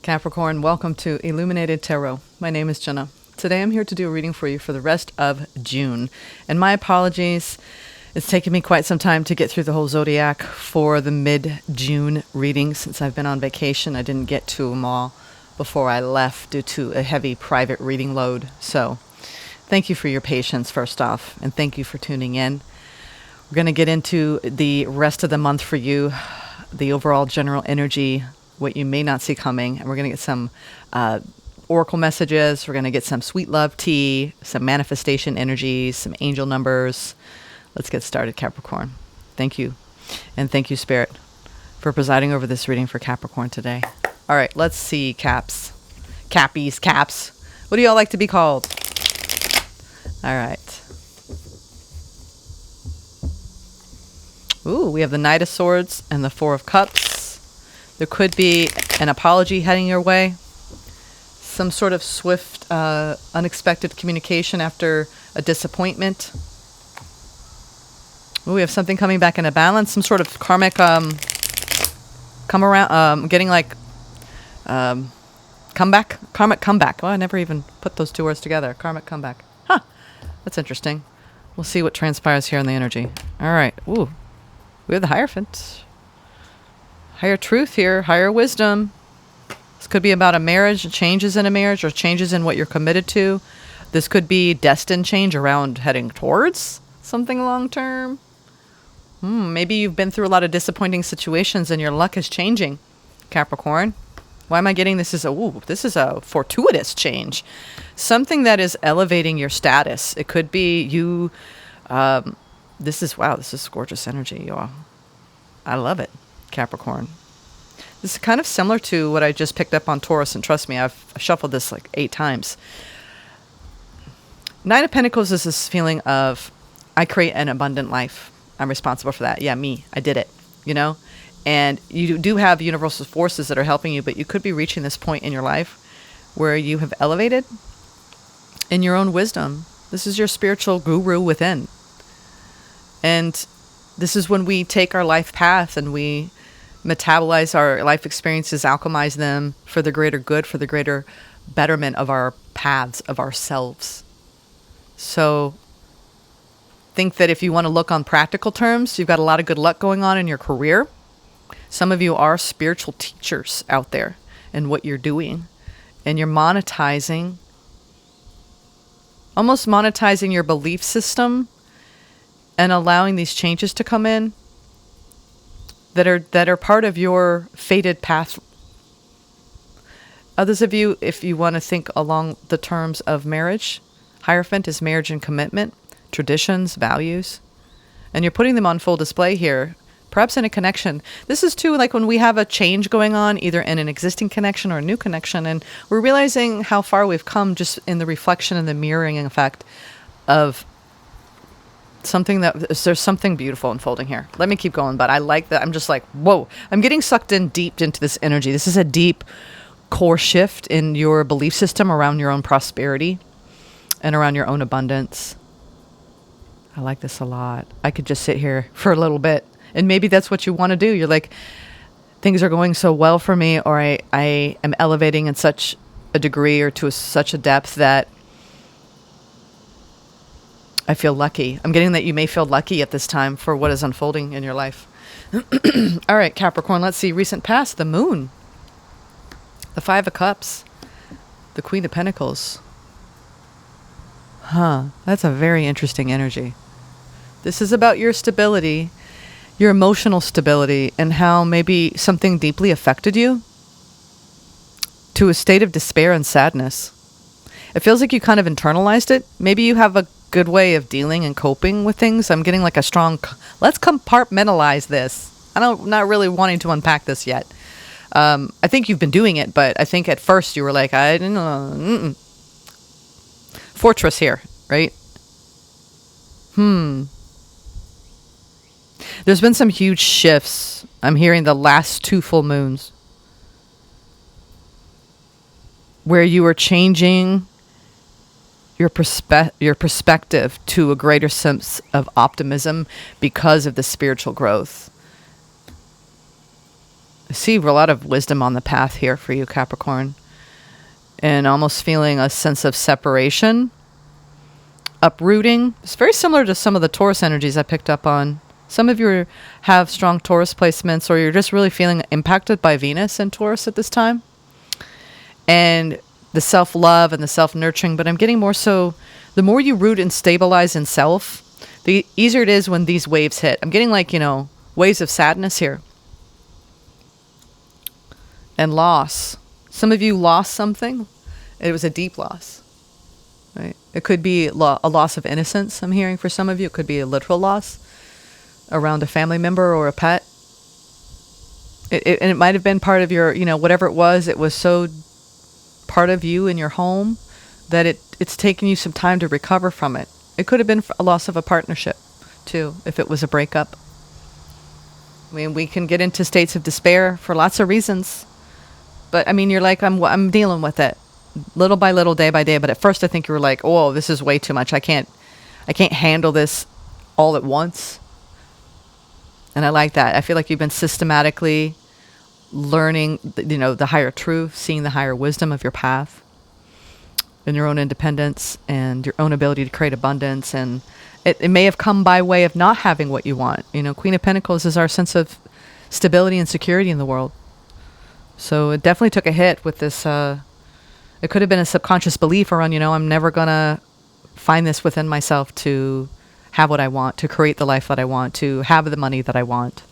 Capricorn, welcome to Illuminated Tarot. My name is Jenna. Today I'm here to do a reading for you for the rest of June. And my apologies, it's taken me quite some time to get through the whole zodiac for the mid-June reading since I've been on vacation. I didn't get to them all before I left due to a heavy private reading load. So thank you for your patience first off, and thank you for tuning in. We're going to get into the rest of the month for you, the overall general energy, what you may not see coming, and we're going to get some oracle messages. We're going to get some sweet love tea, some manifestation energies, some angel numbers. Let's get started, Capricorn. Thank you, and thank you, Spirit, for presiding over this reading for Capricorn today. All right, let's see, Caps. Cappies, Caps. What do y'all like to be called? All right. Ooh, we have the Knight of Swords and the Four of Cups. There could be an apology heading your way. Some sort of swift, unexpected communication after a disappointment. Ooh, we have something coming back into balance. Some sort of karmic come around, getting like comeback. Karmic comeback. Well, I never even put those two words together. Karmic comeback. Huh. That's interesting. We'll see what transpires here in the energy. All right. Ooh. We have the Hierophant. Higher truth here, higher wisdom. This could be about a marriage, changes in a marriage, or changes in what you're committed to. This could be destined change around heading towards something long term. Maybe you've been through a lot of disappointing situations and your luck is changing, Capricorn. Why am I getting this? This is a fortuitous change. Something that is elevating your status. It could be you. This is gorgeous energy, y'all. I love it, Capricorn. This is kind of similar to what I just picked up on Taurus, and trust me, I've shuffled this like 8 times. Nine of Pentacles is this feeling of, I create an abundant life. I'm responsible for that. Yeah, me. I did it, you know? And you do have universal forces that are helping you, but you could be reaching this point in your life where you have elevated in your own wisdom. This is your spiritual guru within. And this is when we take our life path and we metabolize our life experiences, alchemize them for the greater good, for the greater betterment of our paths, of ourselves. So think that if you want to look on practical terms, you've got a lot of good luck going on in your career. Some of you are spiritual teachers out there in what you're doing, and you're almost monetizing your belief system and allowing these changes to come in that are part of your fated path. Others of you, if you want to think along the terms of marriage, Hierophant is marriage and commitment, traditions, values, and you're putting them on full display here, perhaps in a connection. This is too like when we have a change going on, either in an existing connection or a new connection, and we're realizing how far we've come just in the reflection and the mirroring effect of there's something beautiful unfolding here. Let me keep going, but I like that. I'm just like, whoa, I'm getting sucked in deep into this energy. This is a deep core shift in your belief system around your own prosperity and around your own abundance. I like this a lot. I could just sit here for a little bit, and maybe that's what you want to do. You're like, things are going so well for me, or I am elevating in such a degree or to such a depth that I feel lucky. I'm getting that you may feel lucky at this time for what is unfolding in your life. All right, Capricorn, let's see. Recent past, the Moon, the Five of Cups, the Queen of Pentacles. That's a very interesting energy. This is about your stability, your emotional stability, and how maybe something deeply affected you to a state of despair and sadness. It feels like you kind of internalized it. Maybe you have a good way of dealing and coping with things. I'm getting like a strong, let's compartmentalize this. Not really wanting to unpack this yet. I think you've been doing it, but I think at first you were like, I don't know. Fortress here, right? There's been some huge shifts. I'm hearing the last 2 full moons where you are changing your perspective to a greater sense of optimism because of the spiritual growth. I see a lot of wisdom on the path here for you, Capricorn. And almost feeling a sense of separation, uprooting. It's very similar to some of the Taurus energies I picked up on. Some of you have strong Taurus placements, or you're just really feeling impacted by Venus and Taurus at this time. And the self-love and the self-nurturing. But I'm getting more so, the more you root and stabilize in self, the easier it is when these waves hit. I'm getting like, waves of sadness here. And loss. Some of you lost something. It was a deep loss. Right? It could be a loss of innocence, I'm hearing for some of you. It could be a literal loss around a family member or a pet. And it might have been part of your, whatever it was so part of you in your home that it's taken you some time to recover from it. It could have been a loss of a partnership, too, if it was a breakup. I mean, we can get into states of despair for lots of reasons. But, you're like, I'm dealing with it little by little, day by day. But at first, I think you were like, oh, this is way too much. I can't handle this all at once. And I like that. I feel like you've been systematically learning, the higher truth, seeing the higher wisdom of your path and your own independence and your own ability to create abundance. And it may have come by way of not having what you want. Queen of Pentacles is our sense of stability and security in the world. So it definitely took a hit with this. It could have been a subconscious belief around, I'm never going to find this within myself to have what I want, to create the life that I want, to have the money that I want,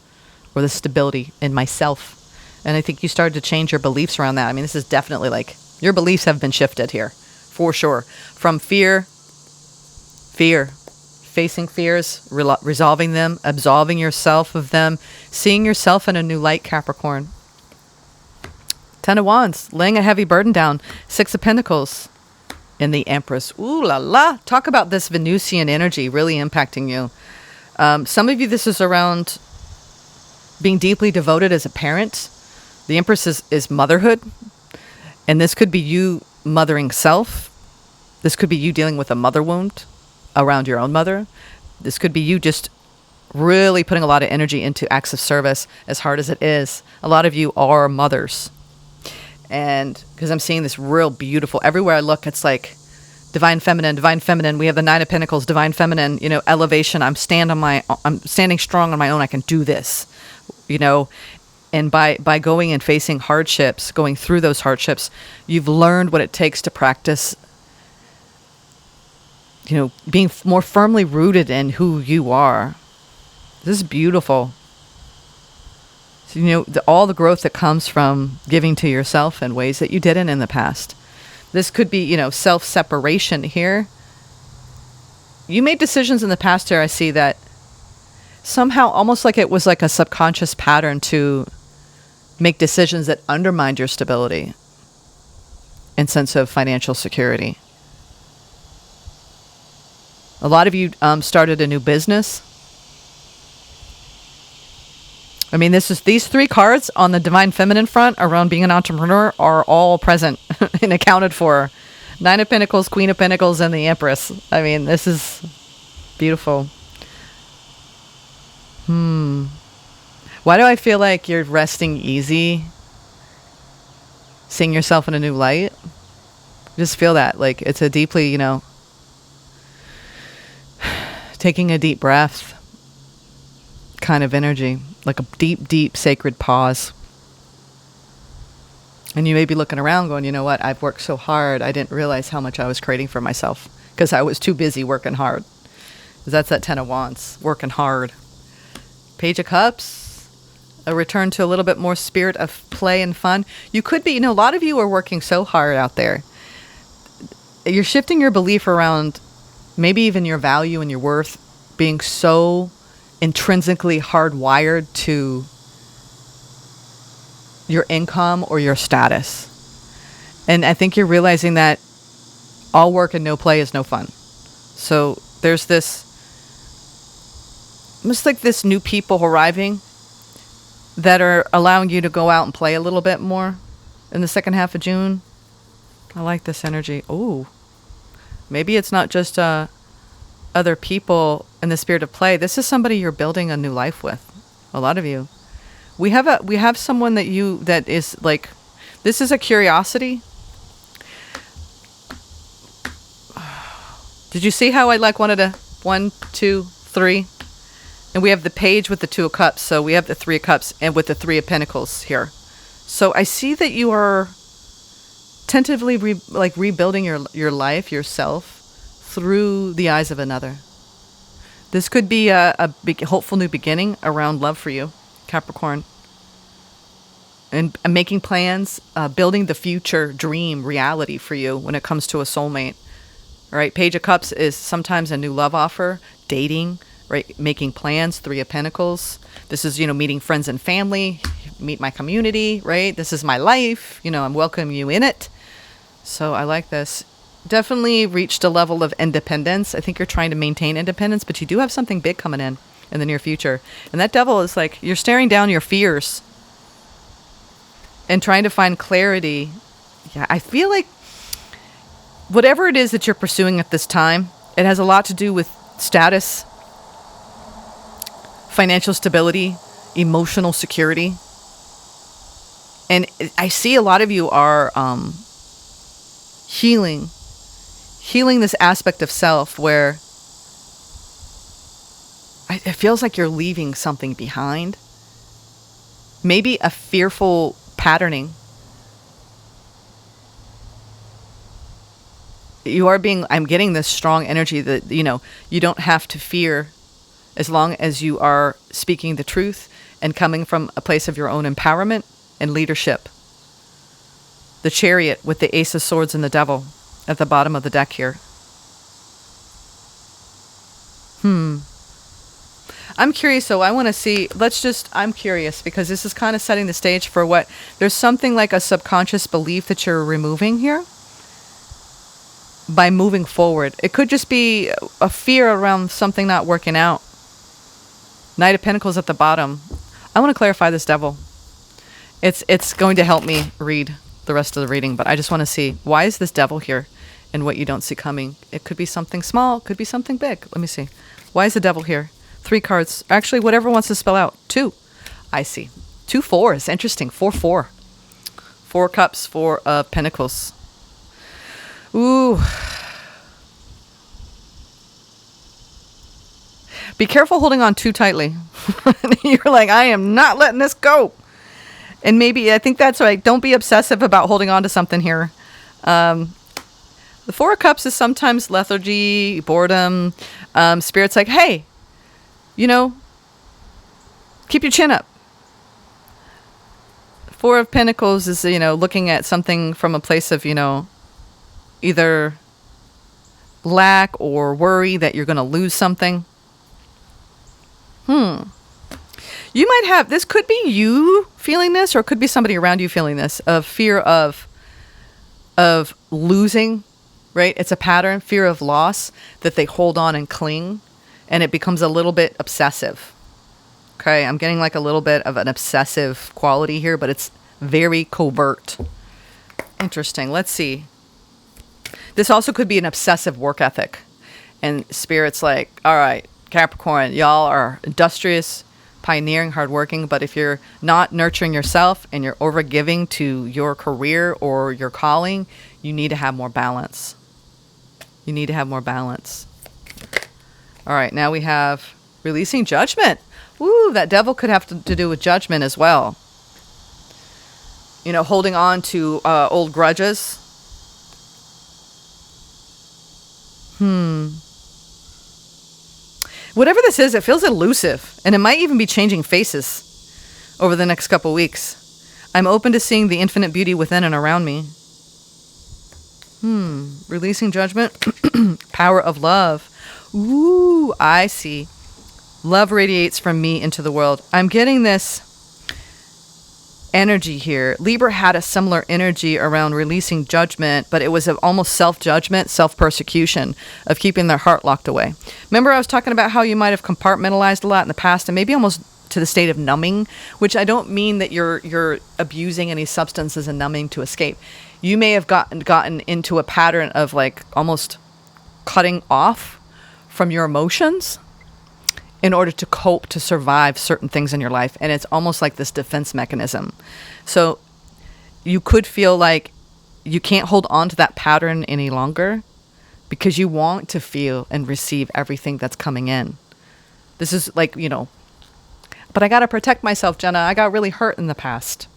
or the stability in myself. And I think you started to change your beliefs around that. This is definitely like your beliefs have been shifted here, for sure. From fear, facing fears, resolving them, absolving yourself of them, seeing yourself in a new light, Capricorn. 10 of Wands, laying a heavy burden down. 6 of Pentacles in the Empress. Ooh la la. Talk about this Venusian energy really impacting you. Some of you, this is around being deeply devoted as a parent. The Empress is motherhood. And this could be you mothering self. This could be you dealing with a mother wound around your own mother. This could be you just really putting a lot of energy into acts of service, as hard as it is. A lot of you are mothers. And because I'm seeing this real beautiful, everywhere I look, it's like divine feminine. We have the 9 of Pentacles, divine feminine, elevation. I'm standing strong on my own. I can do this, and by going and facing hardships, going through those hardships, you've learned what it takes to practice, being more firmly rooted in who you are. This is beautiful. So, all the growth that comes from giving to yourself in ways that you didn't in the past. This could be, self-separation here. You made decisions in the past here, I see, that somehow almost like it was like a subconscious pattern to make decisions that undermined your stability and sense of financial security. A lot of you started a new business. These 3 cards on the divine feminine front around being an entrepreneur are all present and accounted for. 9 of Pentacles, Queen of Pentacles, and the Empress. This is beautiful. Why do I feel like you're resting easy? Seeing yourself in a new light? Just feel that. Like it's a deeply, taking a deep breath kind of energy. Like a deep, deep sacred pause. And you may be looking around going, you know what? I've worked so hard. I didn't realize how much I was creating for myself because I was too busy working hard. Because that's that 10 of Wands, working hard. Page of Cups, a return to a little bit more spirit of play and fun. You could be, a lot of you are working so hard out there. You're shifting your belief around maybe even your value and your worth being so intrinsically hardwired to your income or your status. And I think you're realizing that all work and no play is no fun. So there's this, almost like this new people arriving that are allowing you to go out and play a little bit more in the second half of June. I like this energy. Oh, maybe it's not just other people in the spirit of play. This is somebody you're building a new life with. A lot of you. We have someone that is like, this is a curiosity. Did you see how I like wanted a 1, 2, 3? And we have the page with the 2 of Cups. So we have the 3 of Cups and with the 3 of Pentacles here. So I see that you are tentatively rebuilding your life, yourself, through the eyes of another. This could be a big, hopeful new beginning around love for you, Capricorn. And making plans, building the future dream reality for you when it comes to a soulmate. All right, Page of Cups is sometimes a new love offer, dating, right? Making plans, 3 of Pentacles. This is, meeting friends and family, meet my community, right? This is my life. I'm welcoming you in it. So I like this. Definitely reached a level of independence. I think you're trying to maintain independence, but you do have something big coming in the near future. And that Devil is like, you're staring down your fears and trying to find clarity. Yeah, I feel like whatever it is that you're pursuing at this time, it has a lot to do with status, financial stability, emotional security. And I see a lot of you are healing this aspect of self where it feels like you're leaving something behind. Maybe a fearful patterning. I'm getting this strong energy that, you don't have to fear as long as you are speaking the truth and coming from a place of your own empowerment and leadership. The Chariot with the Ace of Swords and the Devil at the bottom of the deck here. I'm curious, so I want to see, I'm curious because this is kind of setting the stage for there's something like a subconscious belief that you're removing here by moving forward. It could just be a fear around something not working out. Knight of Pentacles at the bottom. I want to clarify this Devil. It's going to help me read the rest of the reading, but I just want to see, why is this Devil here and what you don't see coming? It could be something small, could be something big. Let me see. Why is the Devil here? 3 cards. Actually, whatever wants to spell out. 2. I see. 2 4s. Interesting. 4 4. 4 Cups, 4 of Pentacles. Ooh. Be careful holding on too tightly. You're like, I am not letting this go. And maybe, I think that's right. Don't be obsessive about holding on to something here. The 4 of Cups is sometimes lethargy, boredom. Spirit's like, hey, keep your chin up. 4 of Pentacles is, looking at something from a place of, either lack or worry that you're going to lose something. You might have, this could be you feeling this, or it could be somebody around you feeling this, of fear of losing, right? It's a pattern, fear of loss, that they hold on and cling, and it becomes a little bit obsessive. Okay, I'm getting like a little bit of an obsessive quality here, but it's very covert. Interesting. Let's see. This also could be an obsessive work ethic. And Spirit's like, all right, Capricorn, y'all are industrious, pioneering, hardworking, but if you're not nurturing yourself and you're overgiving to your career or your calling, you need to have more balance. You need to have more balance. All right, now we have releasing judgment. Ooh, that Devil could have to do with judgment as well. Holding on to old grudges. Whatever this is, it feels elusive, and it might even be changing faces over the next couple weeks. I'm open to seeing the infinite beauty within and around me. Releasing judgment. Power of love. Ooh, I see. Love radiates from me into the world. I'm getting this energy here. Libra had a similar energy around releasing judgment, but it was almost self-judgment, self-persecution of keeping their heart locked away. Remember I was talking about how you might have compartmentalized a lot in the past and maybe almost to the state of numbing, which I don't mean that you're abusing any substances and numbing to escape. You may have gotten into a pattern of like almost cutting off from your emotions in order to cope, to survive certain things in your life. And it's almost like this defense mechanism. So you could feel like you can't hold on to that pattern any longer because you want to feel and receive everything that's coming in. This is like, but I got to protect myself, Jenna. I got really hurt in the past,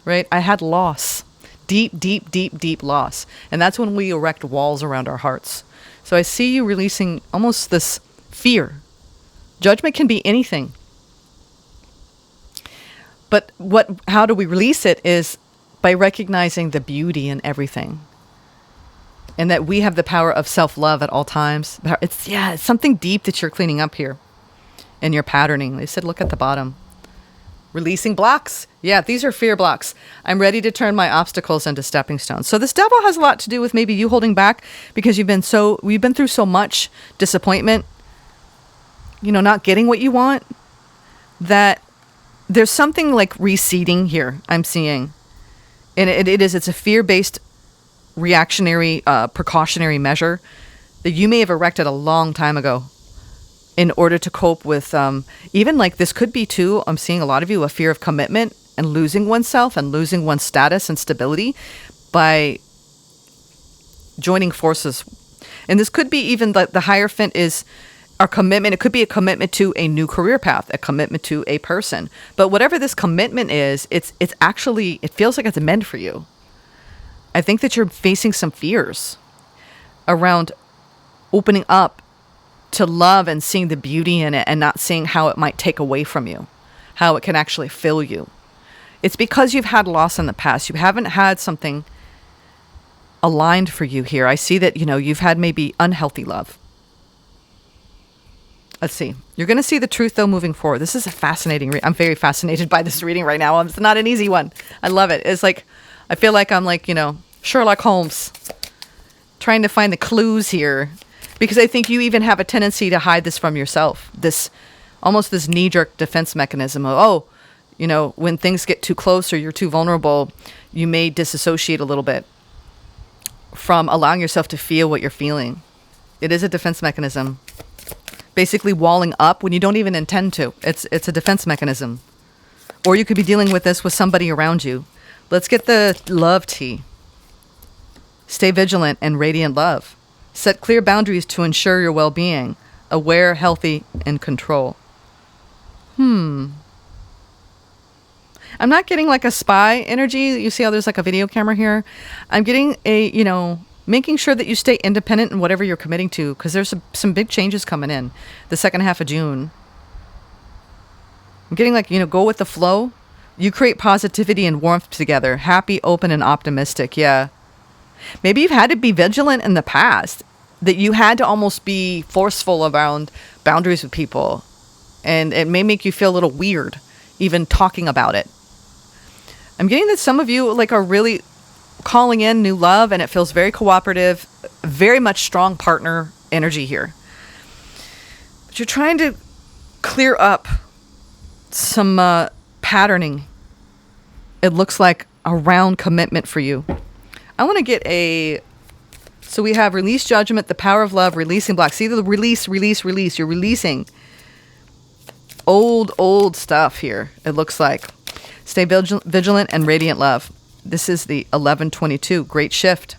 right? I had loss, deep, deep, deep, deep loss. And that's when we erect walls around our hearts. So I see you releasing almost this fear. Judgment can be anything. But how do we release it is by recognizing the beauty in everything. And that we have the power of self-love at all times. It's something deep that you're cleaning up here in your patterning. They said, look at the bottom. Releasing blocks. Yeah, these are fear blocks. I'm ready to turn my obstacles into stepping stones. So this devil has a lot to do with maybe you holding back because we've been through so much disappointment, not getting what you want, that there's something like receding here I'm seeing. And it's a fear-based reactionary, precautionary measure that you may have erected a long time ago in order to cope with, even like this could be too, I'm seeing a lot of you, a fear of commitment and losing oneself and losing one's status and stability by joining forces. And this could be even the Hierophant is our commitment. It could be a commitment to a new career path, a commitment to a person. But whatever this commitment is, it feels like it's meant for you. I think that you're facing some fears around opening up to love and seeing the beauty in it and not seeing how it might take away from you, how it can actually fill you. It's because you've had loss in the past. You haven't had something aligned for you here. I see that, you've had maybe unhealthy love. Let's see. You're going to see the truth, though, moving forward. This is a fascinating I'm very fascinated by this reading right now. It's not an easy one. I love it. It's like, I feel like I'm like, Sherlock Holmes, trying to find the clues here. Because I think you even have a tendency to hide this from yourself. Almost this knee-jerk defense mechanism of, when things get too close or you're too vulnerable, you may disassociate a little bit from allowing yourself to feel what you're feeling. It is a defense mechanism. Basically walling up when you don't even intend to. It's a defense mechanism. Or you could be dealing with this with somebody around you. Let's get the love tea. Stay vigilant and radiant love. Set clear boundaries to ensure your well-being. Aware, healthy, and control. I'm not getting like a spy energy. You see how there's like a video camera here? I'm getting making sure that you stay independent in whatever you're committing to, because there's some big changes coming in the second half of June. I'm getting like, go with the flow. You create positivity and warmth together. Happy, open, and optimistic. Yeah. Maybe you've had to be vigilant in the past, that you had to almost be forceful around boundaries with people. And it may make you feel a little weird, even talking about it. I'm getting that some of you are really calling in new love, and it feels very cooperative, very much strong partner energy here. But you're trying to clear up some patterning, it looks like, around commitment for you. I want to get so we have release judgment, the power of love, releasing blocks. See the release. You're releasing old stuff here, it looks like. Stay vigilant and radiant love. This is the 1122, great shift.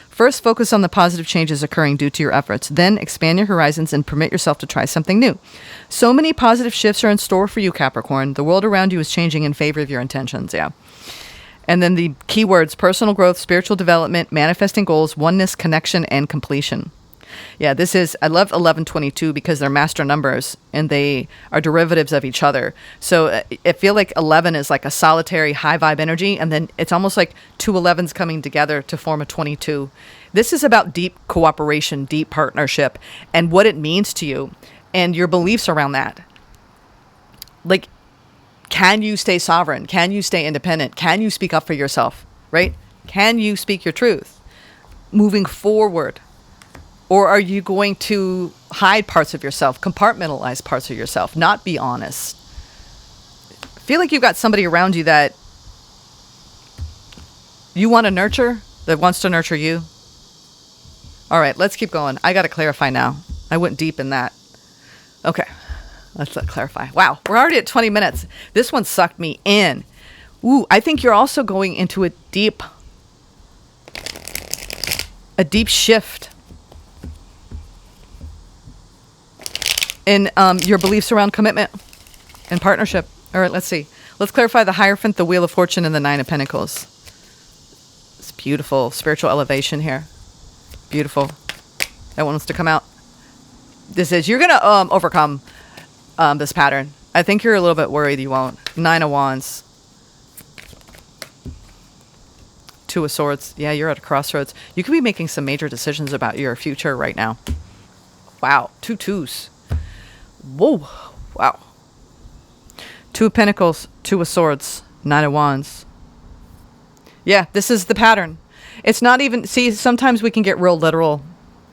First, focus on the positive changes occurring due to your efforts. Then expand your horizons and permit yourself to try something new. So many positive shifts are in store for you, Capricorn. The world around you is changing in favor of your intentions. Yeah. And then the keywords: personal growth, spiritual development, manifesting goals, oneness, connection, and completion. Yeah, I love 1122 because they're master numbers and they are derivatives of each other. So I feel like 11 is like a solitary high vibe energy, and then it's almost like two 11s coming together to form a 22. This is about deep cooperation, deep partnership, and what it means to you and your beliefs around that. Like, can you stay sovereign? Can you stay independent? Can you speak up for yourself, right? Can you speak your truth moving forward? Or are you going to hide parts of yourself, compartmentalize parts of yourself, not be honest? I feel like you've got somebody around you that you want to nurture, that wants to nurture you. All right, let's keep going. I got to clarify now. I went deep in that. Okay. Let's clarify. Wow, we're already at 20 minutes. This one sucked me in. Ooh, I think you're also going into a deep shift in your beliefs around commitment and partnership. All right, let's see. Let's clarify the Hierophant, the Wheel of Fortune, and the Nine of Pentacles. It's beautiful spiritual elevation here. Beautiful. That one wants to come out. This is, you're going to overcome this pattern. I think you're a little bit worried you won't. Nine of Wands. Two of Swords. Yeah, you're at a crossroads. You could be making some major decisions about your future right now. Wow. Two twos. Whoa. Wow. Two of Pentacles, Two of Swords, Nine of Wands. Yeah, this is the pattern. It's not even, see, sometimes we can get real literal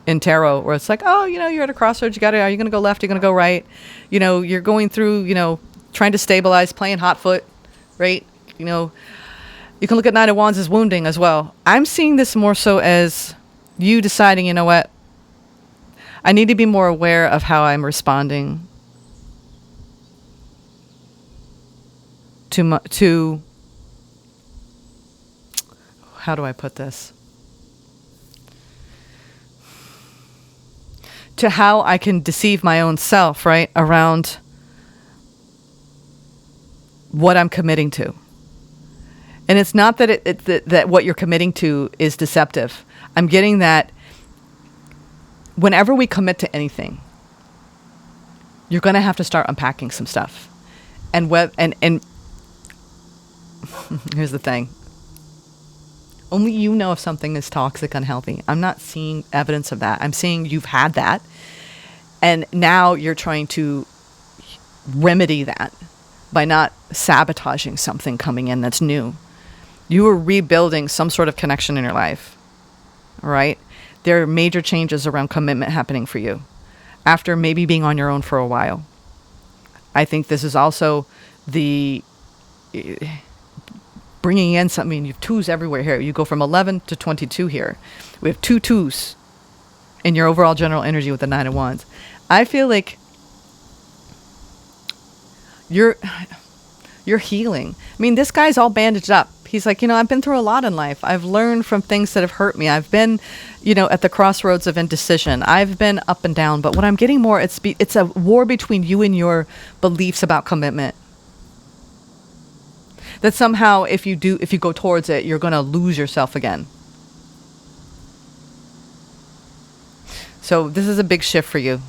in tarot where it's like, oh, you're at a crossroads. Are you going to go left? You're going to go right? You're going through, trying to stabilize, playing hot foot, right? You can look at Nine of Wands as wounding as well. I'm seeing this more so as you deciding, you know what? I need to be more aware of how I'm responding to how do I put this? To how I can deceive my own self, right? Around what I'm committing to. And it's not that that what you're committing to is deceptive. I'm getting that whenever we commit to anything, you're going to have to start unpacking some stuff. And here's the thing. Only you know if something is toxic, unhealthy. I'm not seeing evidence of that. I'm seeing you've had that. And now you're trying to remedy that by not sabotaging something coming in that's new. You are rebuilding some sort of connection in your life. All right? There are major changes around commitment happening for you after maybe being on your own for a while. I think this is also the bringing in something. You have twos everywhere here. You go from 11 to 22 here. We have two twos in your overall general energy with the Nine of Wands. I feel like you're healing. I mean, this guy's all bandaged up. He's like, I've been through a lot in life. I've learned from things that have hurt me. I've been, at the crossroads of indecision. I've been up and down. But what I'm getting more, it's a war between you and your beliefs about commitment. That somehow, if you go towards it, you're going to lose yourself again. So this is a big shift for you.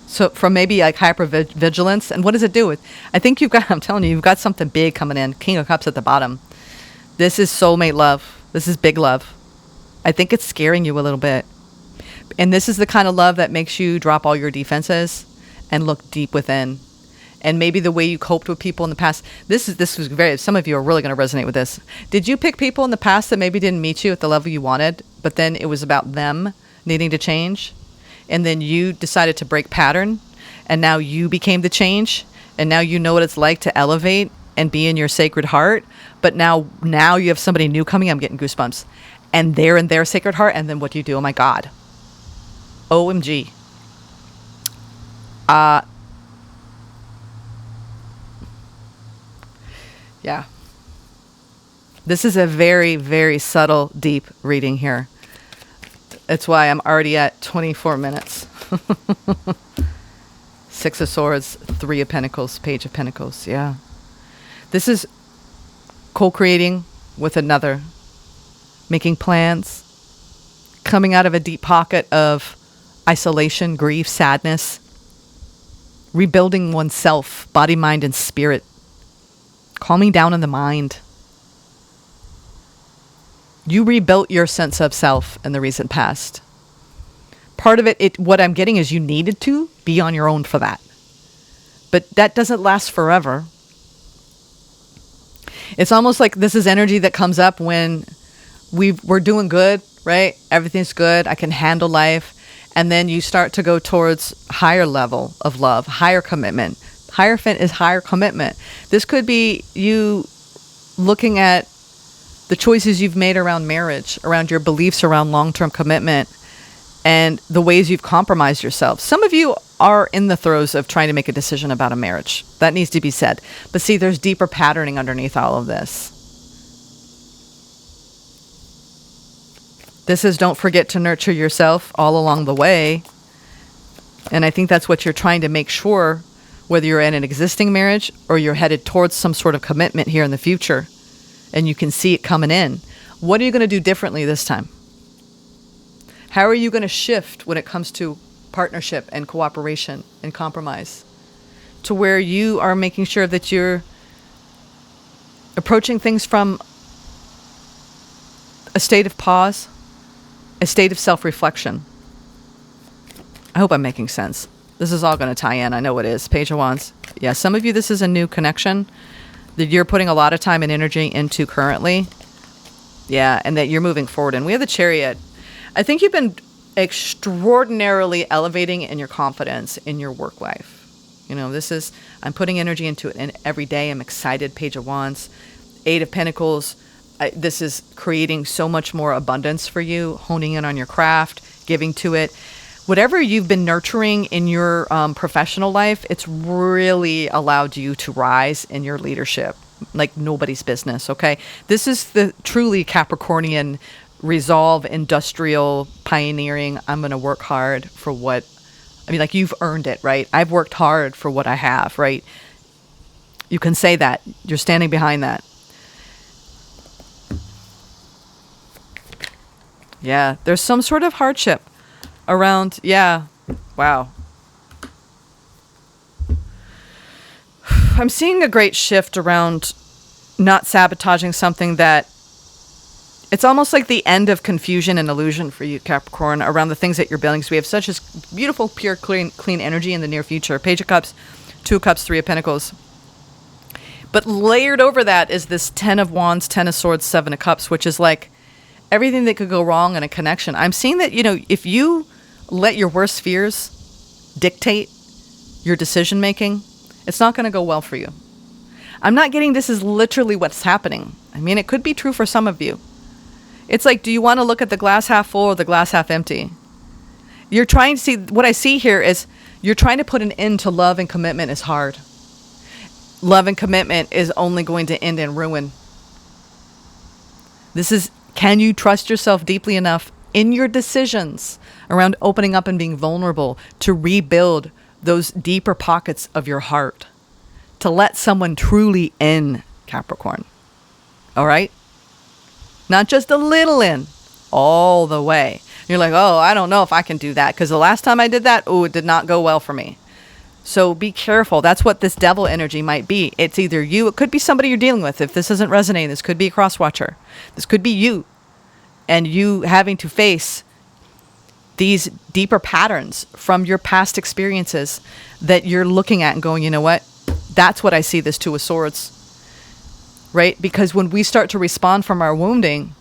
So from maybe like hypervigilance, and what does it do with? I think I'm telling you, you've got something big coming in. King of Cups at the bottom. This is soulmate love. This is big love. I think it's scaring you a little bit. And this is the kind of love that makes you drop all your defenses and look deep within. And maybe the way you coped with people in the past. This was some of you are really going to resonate with this. Did you pick people in the past that maybe didn't meet you at the level you wanted, but then it was about them needing to change? And then you decided to break pattern, and now you became the change, and now you know what it's like to elevate and be in your sacred heart. But now you have somebody new coming. I'm getting goosebumps. And they're in their sacred heart, and then what do you do? Oh my God. OMG. Yeah. This is a very, very subtle, deep reading here. That's why I'm already at 24 minutes. Six of Swords, Three of Pentacles, Page of Pentacles. Yeah. This is co-creating with another. Making plans. Coming out of a deep pocket of isolation, grief, sadness. Rebuilding oneself, body, mind, and spirit. Calming down in the mind. You rebuilt your sense of self in the recent past. Part of it, what I'm getting is you needed to be on your own for that. But that doesn't last forever. It's almost like this is energy that comes up when we're doing good, right? Everything's good. I can handle life. And then you start to go towards higher level of love, higher commitment. Hierophant is higher commitment. This could be you looking at the choices you've made around marriage, around your beliefs around long-term commitment, and the ways you've compromised yourself. Some of you are in the throes of trying to make a decision about a marriage. That needs to be said. But see, there's deeper patterning underneath all of this. This is don't forget to nurture yourself all along the way. And I think that's what you're trying to make sure, whether you're in an existing marriage or you're headed towards some sort of commitment here in the future, and you can see it coming in. What are you going to do differently this time? How are you going to shift when it comes to partnership and cooperation and compromise to where you are making sure that you're approaching things from a state of pause, a state of self-reflection? I hope I'm making sense. This is all going to tie in. I know it is. Page of Wands. Yeah, some of you, this is a new connection that you're putting a lot of time and energy into currently. Yeah, and that you're moving forward. And we have the Chariot. I think you've been extraordinarily elevating in your confidence in your work life. You know, this is, I'm putting energy into it, and every day I'm excited. Page of Wands, Eight of Pentacles. This is creating so much more abundance for you, honing in on your craft, giving to it. Whatever you've been nurturing in your professional life, it's really allowed you to rise in your leadership like nobody's business, okay? This is the truly Capricornian resolve, industrial, pioneering. I'm going to work hard for what, I mean, like, you've earned it, right? I've worked hard for what I have, right? You can say that. You're standing behind that. Yeah, there's some sort of hardship around, yeah, wow. I'm seeing a great shift around not sabotaging something that, it's almost like the end of confusion and illusion for you, Capricorn, around the things that you're building. So we have such a beautiful, pure, clean energy in the near future. Page of Cups, Two of Cups, Three of Pentacles. But layered over that is this 10 of Wands, 10 of Swords, 7 of Cups, which is like everything that could go wrong in a connection. I'm seeing that, you know, if you let your worst fears dictate your decision making, it's not going to go well for you. I'm not getting this is literally what's happening. I mean, it could be true for some of you. It's like, do you want to look at the glass half full or the glass half empty? You're trying to see, what I see here is you're trying to put an end to love, and commitment is hard. Love and commitment is only going to end in ruin. This is, can you trust yourself deeply enough in your decisions around opening up and being vulnerable to rebuild those deeper pockets of your heart, to let someone truly in, Capricorn? All right? Not just a little in, all the way. You're like, oh, I don't know if I can do that, because the last time I did that, oh, it did not go well for me. So be careful. That's what this devil energy might be. It's either you, it could be somebody you're dealing with. If this isn't resonating, this could be a cross-watcher. This could be you, and you having to face these deeper patterns from your past experiences that you're looking at and going, you know what? That's what I see this Two of Swords, right? Because when we start to respond from our wounding,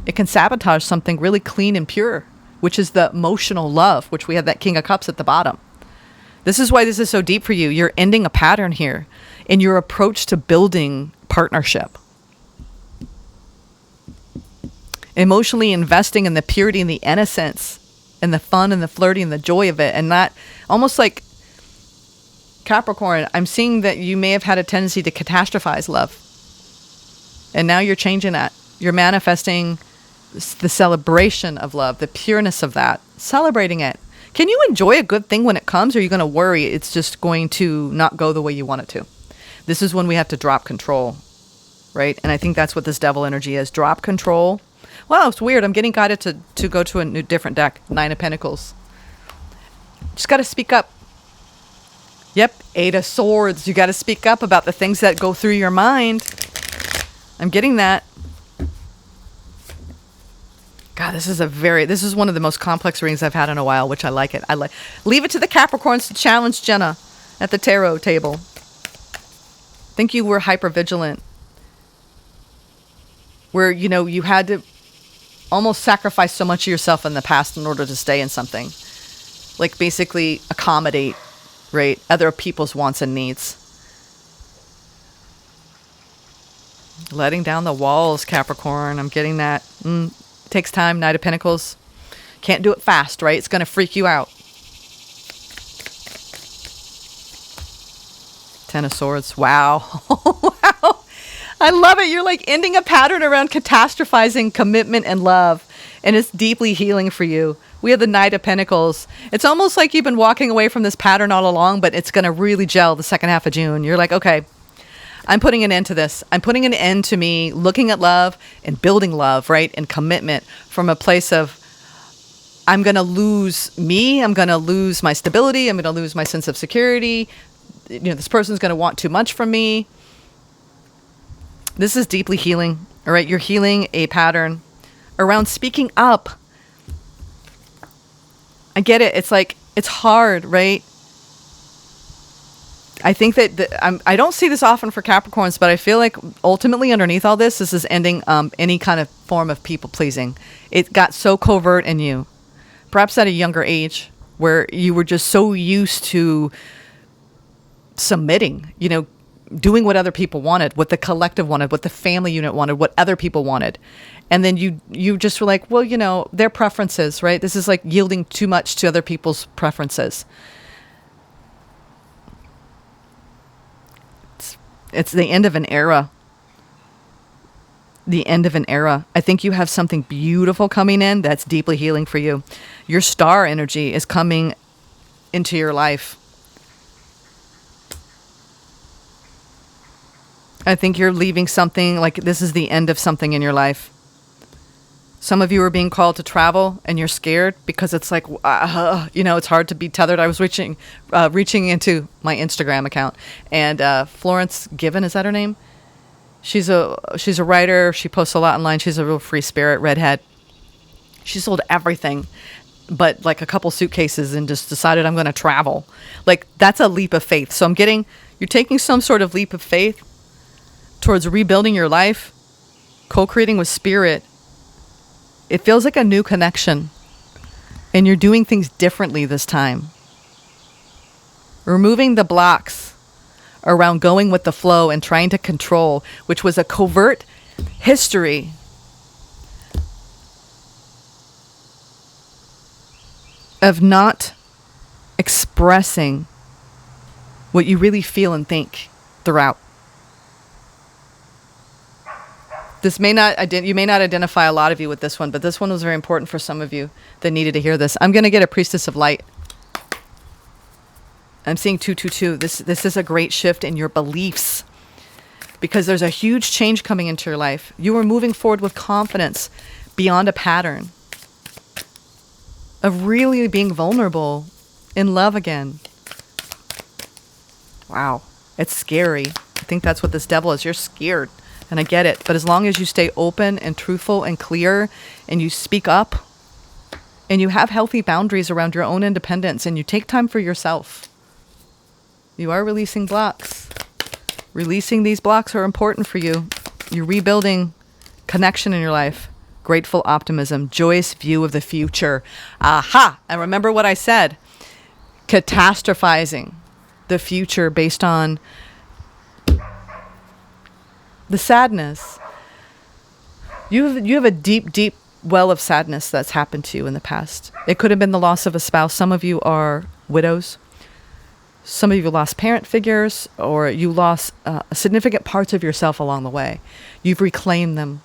it can sabotage something really clean and pure, which is the emotional love, which we have that King of Cups at the bottom. This is why this is so deep for you. You're ending a pattern here in your approach to building partnership. Emotionally investing in the purity and the innocence and the fun and the flirty and the joy of it, and not almost like Capricorn, I'm seeing that you may have had a tendency to catastrophize love. And now you're changing that. You're manifesting the celebration of love, the pureness of that, celebrating it. Can you enjoy a good thing when it comes, or are you going to worry it's just going to not go the way you want it to? This is when we have to drop control, right? And I think that's what this devil energy is. Drop control. Wow, it's weird. I'm getting guided to go to a new different deck. Nine of Pentacles. Just got to speak up. Yep, Eight of Swords. You got to speak up about the things that go through your mind. I'm getting that. God, this is one of the most complex readings I've had in a while, which I like it. Leave it to the Capricorns to challenge Jenna at the tarot table. I think you were hyper vigilant, where, you know, you had to almost sacrifice so much of yourself in the past in order to stay in something. Like basically accommodate, right, other people's wants and needs. Letting down the walls, Capricorn. I'm getting that. Takes time. Knight of Pentacles. Can't do it fast, right? It's going to freak you out. Ten of Swords. Wow. Wow. I love it. You're like ending a pattern around catastrophizing commitment and love. And it's deeply healing for you. We have the Knight of Pentacles. It's almost like you've been walking away from this pattern all along, but it's going to really gel the second half of June. You're like, okay, I'm putting an end to this. I'm putting an end to me looking at love and building love, right? And commitment from a place of, I'm going to lose me. I'm going to lose my stability. I'm going to lose my sense of security. You know, this person's going to want too much from me. This is deeply healing, all right? You're healing a pattern around speaking up. I get it. It's like, it's hard, right? I think that I don't see this often for Capricorns, but I feel like ultimately underneath all this is ending any kind of form of people pleasing. It got so covert in you, perhaps at a younger age, where you were just so used to submitting, you know, doing what other people wanted, what the collective wanted, what the family unit wanted, what other people wanted. And then you just were like, well, you know, their preferences, right? This is like yielding too much to other people's preferences. It's the end of an era. The end of an era. I think you have something beautiful coming in that's deeply healing for you. Your star energy is coming into your life. I think you're leaving something, like this is the end of something in your life. Some of you are being called to travel and you're scared because it's like, you know, it's hard to be tethered. I was reaching into my Instagram account, and Florence Given, is that her name? She's a writer. She posts a lot online. She's a real free spirit, redhead. She sold everything but like a couple suitcases and just decided, I'm going to travel. Like, that's a leap of faith. So you're taking some sort of leap of faith towards rebuilding your life, co-creating with spirit. It feels like a new connection, and you're doing things differently this time. Removing the blocks around going with the flow and trying to control, which was a covert history of not expressing what you really feel and think throughout. This may not, you may not identify a lot of you with this one, but this one was very important for some of you that needed to hear this. I'm going to get a Priestess of Light. I'm seeing 222. This is a great shift in your beliefs, because there's a huge change coming into your life. You are moving forward with confidence beyond a pattern of really being vulnerable in love again. Wow. It's scary. I think that's what this devil is. You're scared. And I get it. But as long as you stay open and truthful and clear, and you speak up, and you have healthy boundaries around your own independence, and you take time for yourself, you are releasing blocks. Releasing these blocks are important for you. You're rebuilding connection in your life. Grateful optimism. Joyous view of the future. Aha! And remember what I said. Catastrophizing the future based on the sadness. You have a deep, deep well of sadness that's happened to you in the past. It could have been the loss of a spouse. Some of you are widows. Some of you lost parent figures, or you lost significant parts of yourself along the way. You've reclaimed them.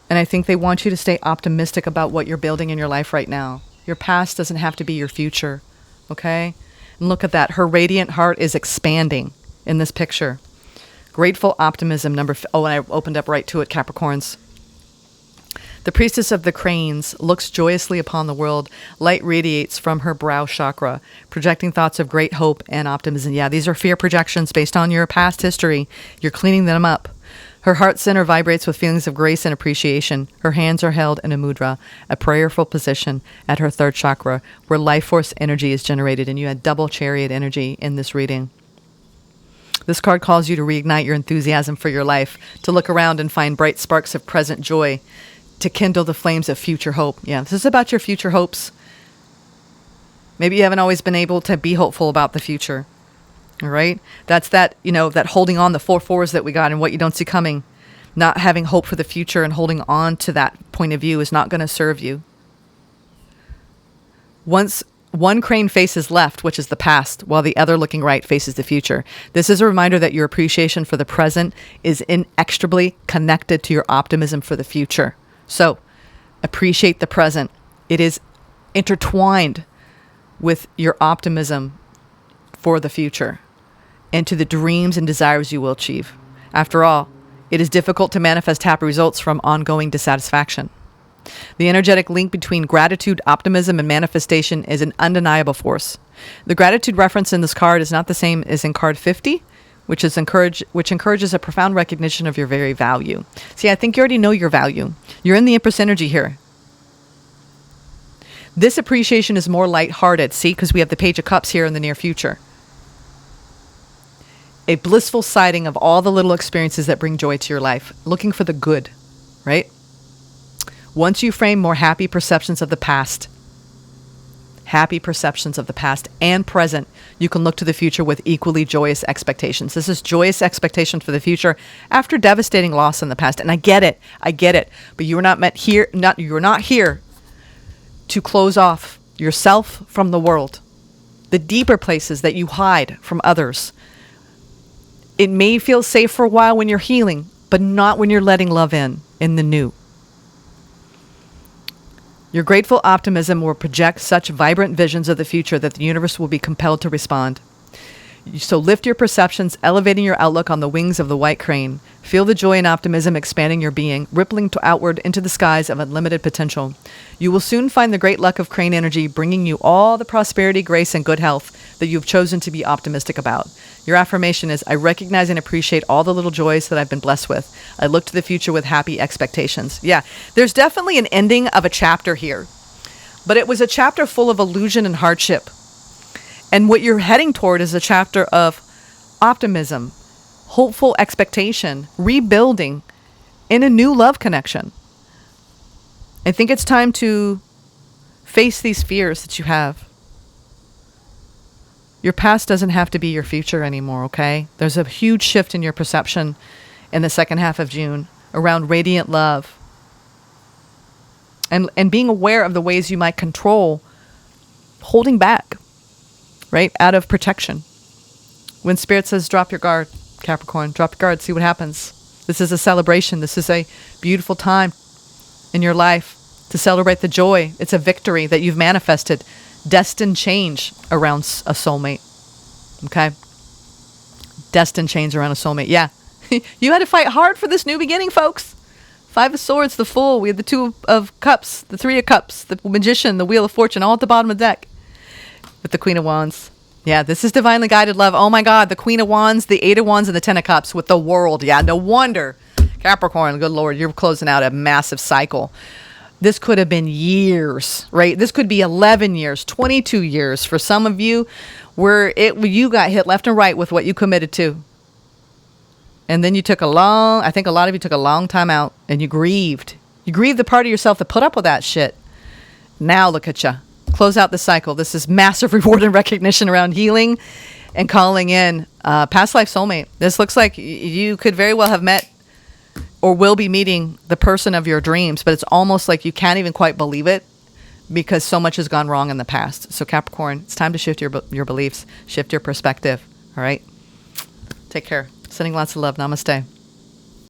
And I think they want you to stay optimistic about what you're building in your life right now. Your past doesn't have to be your future. Okay? And look at that. Her radiant heart is expanding in this picture. Grateful optimism, and I opened up right to it, Capricorns. The priestess of the cranes looks joyously upon the world. Light radiates from her brow chakra, projecting thoughts of great hope and optimism. Yeah, these are fear projections based on your past history. You're cleaning them up. Her heart center vibrates with feelings of grace and appreciation. Her hands are held in a mudra, a prayerful position at her third chakra, where life force energy is generated, and you had double chariot energy in this reading. This card calls you to reignite your enthusiasm for your life, to look around and find bright sparks of present joy, to kindle the flames of future hope. Yeah, this is about your future hopes. Maybe you haven't always been able to be hopeful about the future. All right? That's that, that holding on, the 4 4s that we got and what you don't see coming. Not having hope for the future and holding on to that point of view is not going to serve you. Once one crane faces left, which is the past, while the other looking right faces the future. This is a reminder that your appreciation for the present is inextricably connected to your optimism for the future. So, appreciate the present. It is intertwined with your optimism for the future and to the dreams and desires you will achieve. After all, it is difficult to manifest happy results from ongoing dissatisfaction. The energetic link between gratitude, optimism, and manifestation is an undeniable force. The gratitude reference in this card is not the same as in card 50, which encourages a profound recognition of your very value. See, I think you already know your value. You're in the Empress energy here. This appreciation is more lighthearted, see, because we have the Page of Cups here in the near future. A blissful sighting of all the little experiences that bring joy to your life, looking for the good, right? Once you frame more happy perceptions of the past and present, you can look to the future with equally joyous expectations. This is joyous expectation for the future after devastating loss in the past. And I get it. But you're not here to close off yourself from the world, the deeper places that you hide from others. It may feel safe for a while when you're healing, but not when you're letting love in the new. Your grateful optimism will project such vibrant visions of the future that the universe will be compelled to respond. So lift your perceptions, elevating your outlook on the wings of the white crane. Feel the joy and optimism expanding your being, rippling outward into the skies of unlimited potential. You will soon find the great luck of crane energy bringing you all the prosperity, grace, and good health that you've chosen to be optimistic about. Your affirmation is, I recognize and appreciate all the little joys that I've been blessed with. I look to the future with happy expectations. Yeah, there's definitely an ending of a chapter here, but it was a chapter full of illusion and hardship. And what you're heading toward is a chapter of optimism, hopeful expectation, rebuilding in a new love connection. I think it's time to face these fears that you have. Your past doesn't have to be your future anymore, okay? There's a huge shift in your perception in the second half of June around radiant love. And being aware of the ways you might control holding back, right? Out of protection. When Spirit says, drop your guard, Capricorn, drop your guard, see what happens. This is a celebration. This is a beautiful time in your life to celebrate the joy. It's a victory that you've manifested. Destined change around a soulmate. Okay? Destined change around a soulmate. Yeah. You had to fight hard for this new beginning, folks. 5 of Swords, the Fool. We had the 2 of Cups, the 3 of Cups, the Magician, the Wheel of Fortune, all at the bottom of the deck. With the Queen of Wands. Yeah, this is divinely guided love. Oh my God, the Queen of Wands, the 8 of Wands, and the 10 of Cups with the World. Yeah, no wonder. Capricorn, good Lord, you're closing out a massive cycle. This could have been years, right? This could be 11 years, 22 years for some of you where you got hit left and right with what you committed to. And then you took I think a lot of you took a long time out and you grieved. You grieved the part of yourself that put up with that shit. Now look at you. Close out the cycle. This is massive reward and recognition around healing and calling in past life soulmate. This looks like you could very well have met or will be meeting the person of your dreams, but it's almost like you can't even quite believe it because so much has gone wrong in the past. So Capricorn, it's time to shift your beliefs, shift your perspective. All right? Take care. Sending lots of love. Namaste.